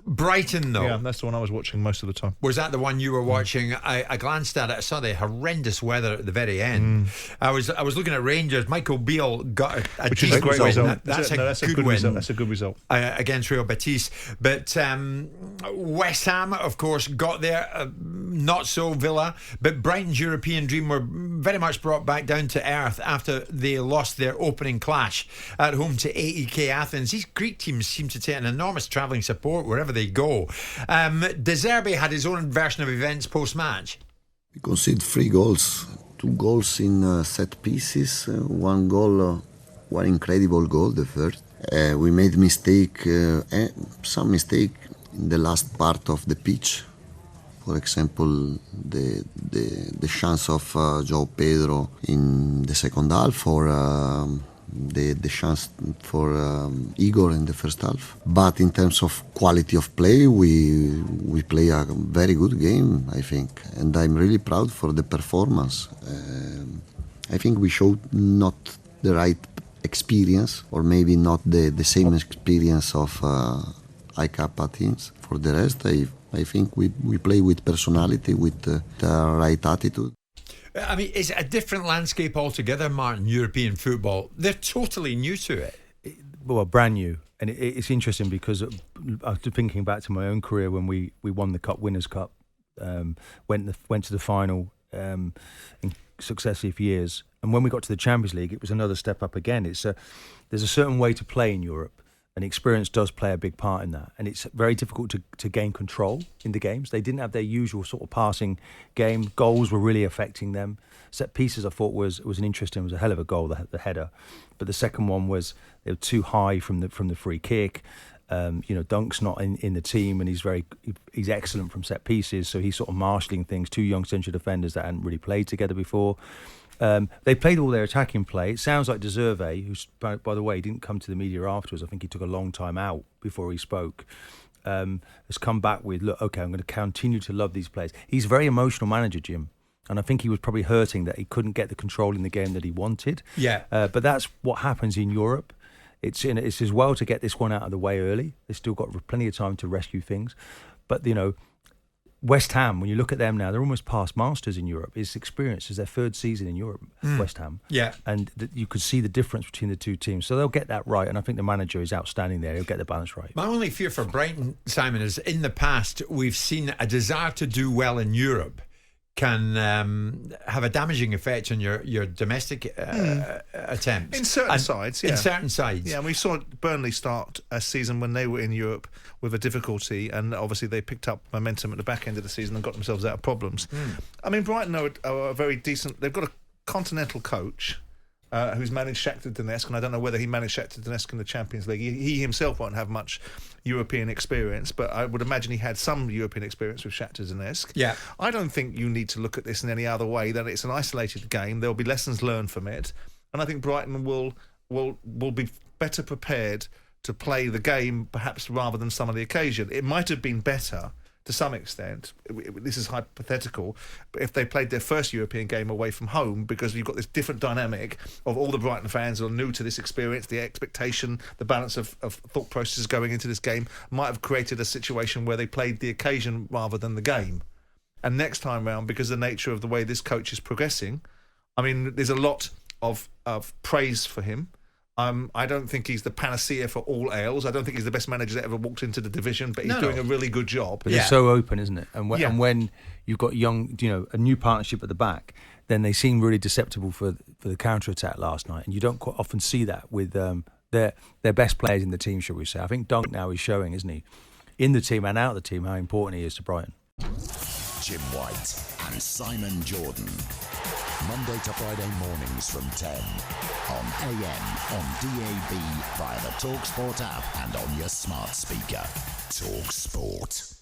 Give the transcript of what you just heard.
Brighton, though. Yeah, that's the one I was watching most of the time. Was that the one you were watching? I glanced at it. I saw the horrendous weather at the very end. I was looking at Rangers. Michael Beale got a Which is a great result. That's a good win. Result. That's a good result. Against Real Betis. But West Ham, of course, got there. Not so Villa. But Brighton's European dream were very much brought back down to earth after they lost their opening clash at home to AEK Athens. These Greek teams seem to take an enormous travelling support wherever they go. De Zerbi had his own version of events post-match. We conceded 3 goals, 2 goals in set pieces, 1 goal, one incredible goal, the first. We made some mistake in the last part of the pitch. For example, the chance of João Pedro in the second half, or the chance for Igor in the first half. But in terms of quality of play, we play a very good game, I think, and I'm really proud for the performance. I think we showed not the right experience, or maybe not the same experience of AEK Athens. For the rest, I think we play with personality, with the right attitude. I mean, it's a different landscape altogether, Martin, European football. They're totally new to it. Well, brand new. And it's interesting because after thinking back to my own career when we won the Cup, Winners' Cup, went to the final in successive years. And when we got to the Champions League, it was another step up again. There's a certain way to play in Europe. And experience does play a big part in that. And it's very difficult to gain control in the games. They didn't have their usual sort of passing game. Goals were really affecting them. Set pieces, I thought, was an interesting, was a hell of a goal, the header. But the second one was, they were too high from the free kick. Dunk's not in the team, and he's excellent from set pieces. So he's sort of marshalling things. 2 young central defenders that hadn't really played together before. They played all their attacking play. It sounds like De Zerbi, who's, by the way, didn't come to the media afterwards. I think he took a long time out before he spoke. Has come back with, look, okay, I'm going to continue to love these players. He's a very emotional manager, Jim. And I think he was probably hurting that he couldn't get the control in the game that he wanted. Yeah. But that's what happens in Europe. It's as well to get this one out of the way early. They've still got plenty of time to rescue things. But, West Ham, when you look at them now, they're almost past masters in Europe. It's experience. It's their 3rd season in Europe, West Ham. Yeah. And you could see the difference between the 2 teams. So they'll get that right. And I think the manager is outstanding there. He'll get the balance right. My only fear for Brighton, Simon, is in the past we've seen a desire to do well in Europe can have a damaging effect on your domestic attempts. In certain sides, yeah. In certain sides. Yeah, and we saw Burnley start a season when they were in Europe with a difficulty, and obviously they picked up momentum at the back end of the season and got themselves out of problems. I mean, Brighton are a very decent... They've got a continental coach who's managed Shakhtar Donetsk, and I don't know whether he managed Shakhtar Donetsk in the Champions League. He himself won't have much European experience, but I would imagine he had some European experience with Shakhtar Donetsk. Yeah. I don't think you need to look at this in any other way than it's an isolated game. There'll be lessons learned from it, and I think Brighton will be better prepared to play the game, perhaps rather than some of the occasion. It might have been better to some extent, this is hypothetical, but if they played their first European game away from home, because you've got this different dynamic of all the Brighton fans who are new to this experience, the expectation, the balance of thought processes going into this game might have created a situation where they played the occasion rather than the game. And next time round, because of the nature of the way this coach is progressing, I mean, there's a lot of praise for him. I don't think he's the panacea for all ails. I don't think he's the best manager that ever walked into the division, but he's doing a really good job. But it's so open, isn't it? And when you've got young, a new partnership at the back, then they seem really deceptible for the counter-attack last night. And you don't quite often see that with their best players in the team, shall we say. I think Dunk now is showing, isn't he, in the team and out of the team, how important he is to Brighton. Jim White and Simon Jordan. Monday to Friday mornings from 10 on AM, on DAB, via the talkSPORT app and on your smart speaker. talkSPORT.